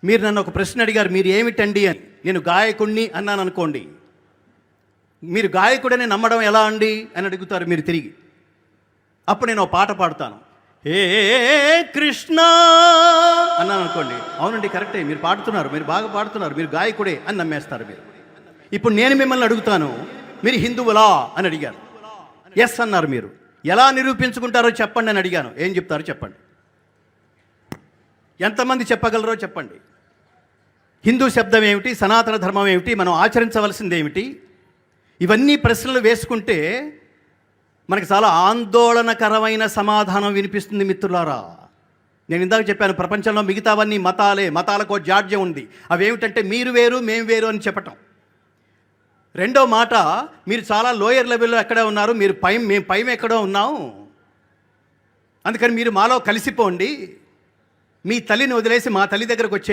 మీరు నన్ను ఒక ప్రశ్న అడిగారు, మీరు ఏమిటండి అని. నేను గాయకుడిని అన్నాను అనుకోండి, మీరు గాయకుడని నమ్మడం ఎలా అండి అని అడుగుతారు మీరు తిరిగి. అప్పుడు నేను ఒక పాట పాడుతాను, ఏ కృష్ణ అన్నాను అనుకోండి, అవునండి కరెక్టే, మీరు పాడుతున్నారు, మీరు బాగా పాడుతున్నారు, మీరు గాయకుడే అని నమ్మేస్తారు మీరు. ఇప్పుడు నేను మిమ్మల్ని అడుగుతాను, మీరు హిందువులా అని అడిగారు, ఎస్ అన్నారు. మీరు ఎలా నిరూపించుకుంటారో చెప్పండి అని అడిగాను, ఏం చెప్తారో చెప్పండి. ఎంతమంది చెప్పగలరో చెప్పండి. హిందూ శబ్దం ఏమిటి, సనాతన ధర్మం ఏమిటి, మనం ఆచరించవలసింది ఏమిటి, ఇవన్నీ ప్రశ్నలు వేసుకుంటే మనకి చాలా ఆందోళనకరమైన సమాధానం వినిపిస్తుంది మిత్రులారా. నేను ఇందాక చెప్పాను, ప్రపంచంలో మిగతావన్నీ మతాలే, మతాలకు జాడ్యం ఉంది. అవేమిటంటే మీరు వేరు మేము వేరు అని చెప్పటం. రెండో మాట, మీరు చాలా లోయర్ లెవెల్లో ఎక్కడే ఉన్నారు, మేము పైన ఎక్కడో ఉన్నాం, అందుకని మీరు మాలో కలిసిపోండి, మీ తల్లిని వదిలేసి మా తల్లి దగ్గరకు వచ్చే